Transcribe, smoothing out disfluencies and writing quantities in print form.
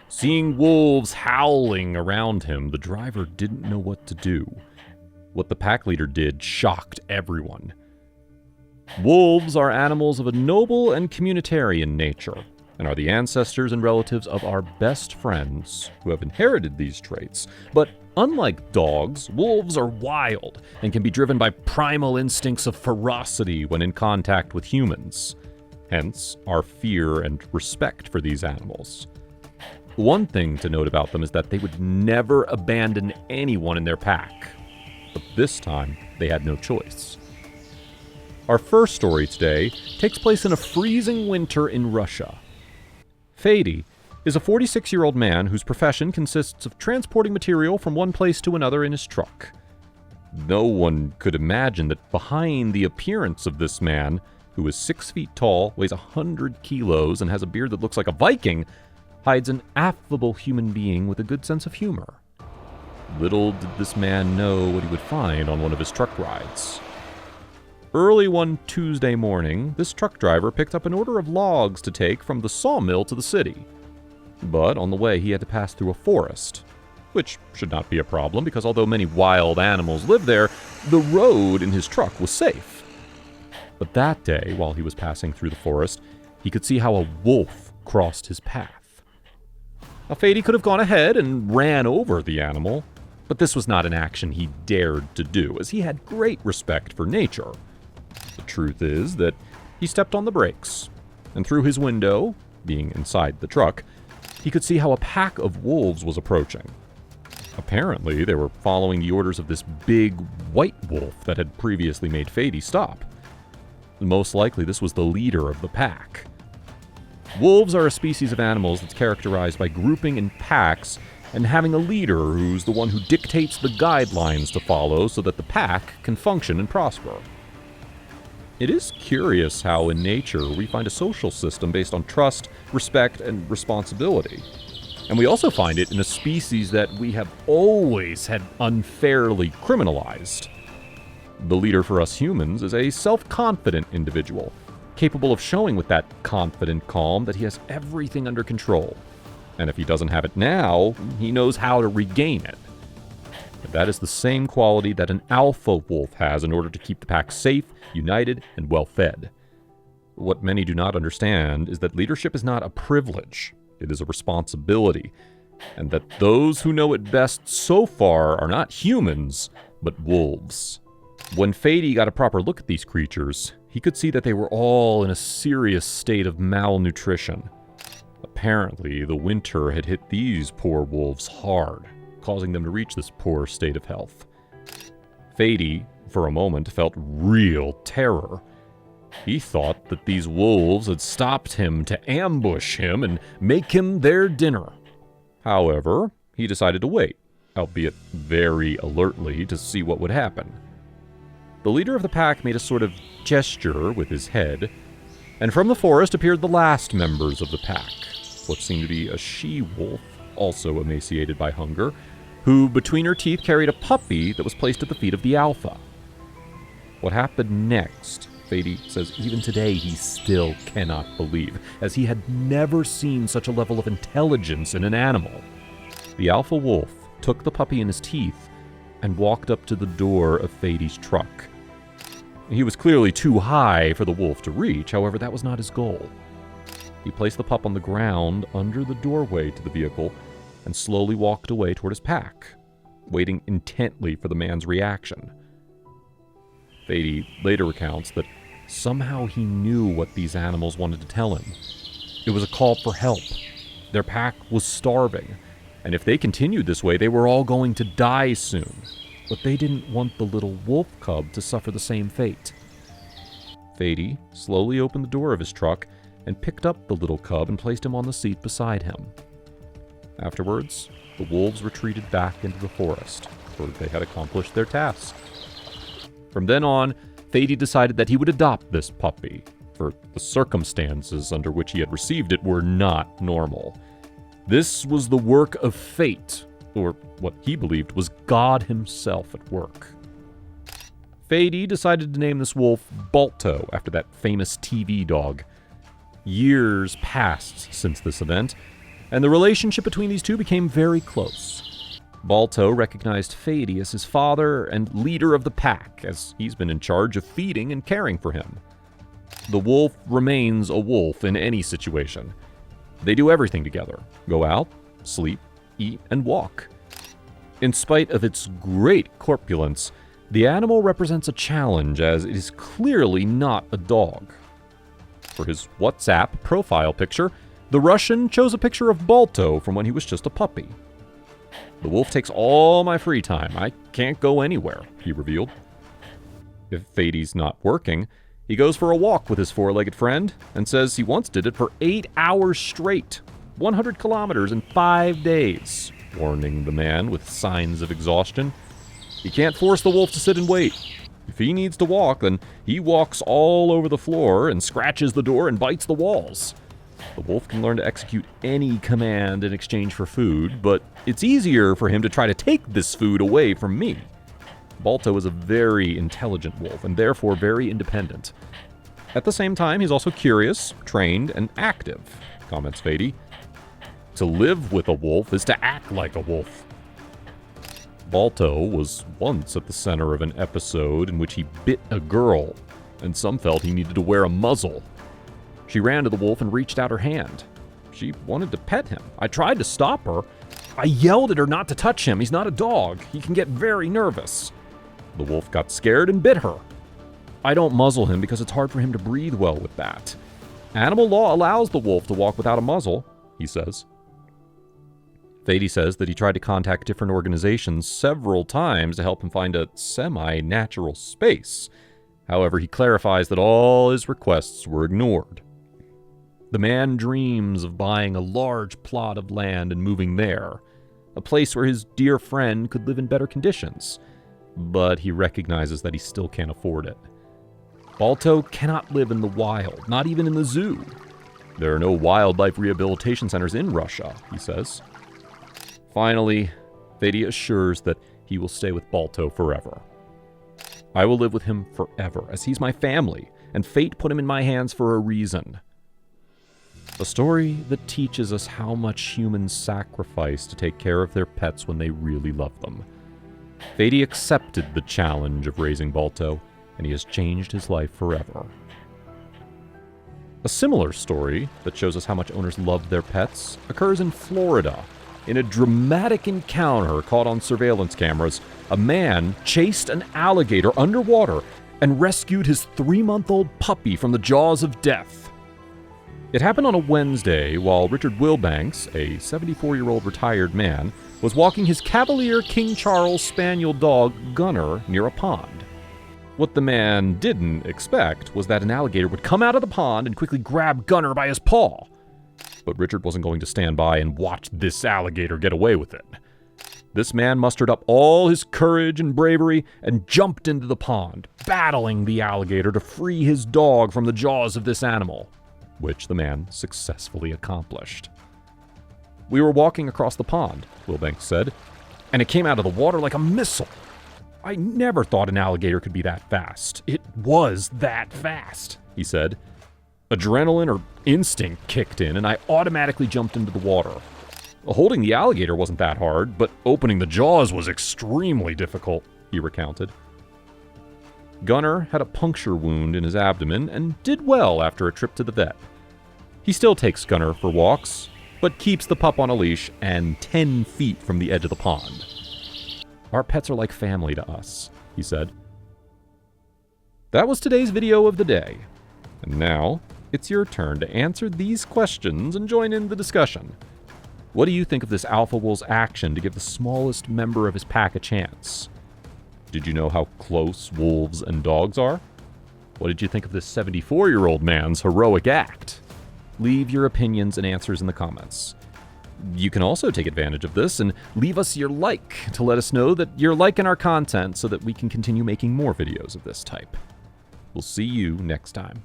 Seeing wolves howling around him, the driver didn't know what to do. What the pack leader did shocked everyone. Wolves are animals of a noble and communitarian nature, and are the ancestors and relatives of our best friends who have inherited these traits. But unlike dogs, wolves are wild and can be driven by primal instincts of ferocity when in contact with humans. Hence, our fear and respect for these animals. One thing to note about them is that they would never abandon anyone in their pack. But this time, they had no choice. Our first story today takes place in a freezing winter in Russia. Fady is a 46-year-old man whose profession consists of transporting material from one place to another in his truck. No one could imagine that behind the appearance of this man, who is 6 feet tall, weighs 100 kilos, and has a beard that looks like a Viking, hides an affable human being with a good sense of humor. Little did this man know what he would find on one of his truck rides. Early one Tuesday morning, this truck driver picked up an order of logs to take from the sawmill to the city. But on the way, he had to pass through a forest, which should not be a problem because although many wild animals live there, the road in his truck was safe. But that day, while he was passing through the forest, he could see how a wolf crossed his path. Now, Fady could have gone ahead and ran over the animal, but this was not an action he dared to do, as he had great respect for nature. The truth is that he stepped on the brakes, and through his window, being inside the truck, he could see how a pack of wolves was approaching. Apparently, they were following the orders of this big white wolf that had previously made Fady stop. Most likely, this was the leader of the pack. Wolves are a species of animals that's characterized by grouping in packs and having a leader who's the one who dictates the guidelines to follow so that the pack can function and prosper. It is curious how in nature we find a social system based on trust, respect, and responsibility. And we also find it in a species that we have always had unfairly criminalized. The leader for us humans is a self-confident individual, capable of showing with that confident calm that he has everything under control. And if he doesn't have it now, he knows how to regain it. But that is the same quality that an alpha wolf has in order to keep the pack safe, united, and well-fed. What many do not understand is that leadership is not a privilege, it is a responsibility, and that those who know it best so far are not humans, but wolves. When Fady got a proper look at these creatures, he could see that they were all in a serious state of malnutrition. Apparently, the winter had hit these poor wolves hard, causing them to reach this poor state of health. Fady, for a moment, felt real terror. He thought that these wolves had stopped him to ambush him and make him their dinner. However, he decided to wait, albeit very alertly, to see what would happen. The leader of the pack made a sort of gesture with his head, and from the forest appeared the last members of the pack, what seemed to be a she-wolf, also emaciated by hunger, who between her teeth carried a puppy that was placed at the feet of the alpha. What happened next, Fady says even today he still cannot believe, as he had never seen such a level of intelligence in an animal. The alpha wolf took the puppy in his teeth and walked up to the door of Fady's truck. He was clearly too high for the wolf to reach, however, that was not his goal. He placed the pup on the ground under the doorway to the vehicle and slowly walked away toward his pack, waiting intently for the man's reaction. Fady later recounts that somehow he knew what these animals wanted to tell him. It was a call for help. Their pack was starving, and if they continued this way, they were all going to die soon. But they didn't want the little wolf cub to suffer the same fate. Fady slowly opened the door of his truck and picked up the little cub and placed him on the seat beside him. Afterwards, the wolves retreated back into the forest, for they had accomplished their task. From then on, Fady decided that he would adopt this puppy, for the circumstances under which he had received it were not normal. This was the work of fate, or what he believed was God himself at work. Fady decided to name this wolf Balto after that famous TV dog. Years passed since this event, and the relationship between these two became very close. Balto recognized Fady as his father and leader of the pack, as he's been in charge of feeding and caring for him. The wolf remains a wolf in any situation. They do everything together: go out, sleep, eat, and walk. In spite of its great corpulence, the animal represents a challenge, as it is clearly not a dog. For his WhatsApp profile picture, the Russian chose a picture of Balto from when he was just a puppy. "The wolf takes all my free time. I can't go anywhere," he revealed. If Fady's not working, he goes for a walk with his four-legged friend and says he once did it for 8 hours straight, 100 kilometers in 5 days, warning the man with signs of exhaustion. You can't force the wolf to sit and wait. If he needs to walk, then he walks all over the floor and scratches the door and bites the walls. The wolf can learn to execute any command in exchange for food, but it's easier for him to try to take this food away from me. Balto is a very intelligent wolf and therefore very independent. At the same time, he's also curious, trained, and active, comments Fady. To live with a wolf is to act like a wolf. Balto was once at the center of an episode in which he bit a girl, and some felt he needed to wear a muzzle. She ran to the wolf and reached out her hand. She wanted to pet him. I tried to stop her. I yelled at her not to touch him. He's not a dog. He can get very nervous. The wolf got scared and bit her. I don't muzzle him because it's hard for him to breathe well with that. Animal law allows the wolf to walk without a muzzle, he says. Fady says that he tried to contact different organizations several times to help him find a semi-natural space. However, he clarifies that all his requests were ignored. The man dreams of buying a large plot of land and moving there, a place where his dear friend could live in better conditions, but he recognizes that he still can't afford it. Balto cannot live in the wild, not even in the zoo. There are no wildlife rehabilitation centers in Russia, he says. Finally, Fady assures that he will stay with Balto forever. I will live with him forever, as he's my family, and fate put him in my hands for a reason. A story that teaches us how much humans sacrifice to take care of their pets when they really love them. Fady accepted the challenge of raising Balto, and he has changed his life forever. A similar story that shows us how much owners love their pets occurs in Florida. In a dramatic encounter caught on surveillance cameras, a man chased an alligator underwater and rescued his 3-month-old puppy from the jaws of death. It happened on a Wednesday while Richard Wilbanks, a 74-year-old retired man, was walking his Cavalier King Charles Spaniel dog, Gunner, near a pond. What the man didn't expect was that an alligator would come out of the pond and quickly grab Gunner by his paw. But Richard wasn't going to stand by and watch this alligator get away with it. This man mustered up all his courage and bravery and jumped into the pond, battling the alligator to free his dog from the jaws of this animal, which the man successfully accomplished. "We were walking across the pond," Wilbanks said, "and it came out of the water like a missile. I never thought an alligator could be that fast. It was that fast," he said. "Adrenaline or instinct kicked in, and I automatically jumped into the water. Holding the alligator wasn't that hard, but opening the jaws was extremely difficult," he recounted. Gunner had a puncture wound in his abdomen and did well after a trip to the vet. He still takes Gunner for walks, but keeps the pup on a leash and 10 feet from the edge of the pond. "Our pets are like family to us," he said. That was today's video of the day. And now, it's your turn to answer these questions and join in the discussion. What do you think of this alpha wolf's action to give the smallest member of his pack a chance? Did you know how close wolves and dogs are? What did you think of this 74-year-old man's heroic act? Leave your opinions and answers in the comments. You can also take advantage of this and leave us your like to let us know that you're liking our content so that we can continue making more videos of this type. We'll see you next time.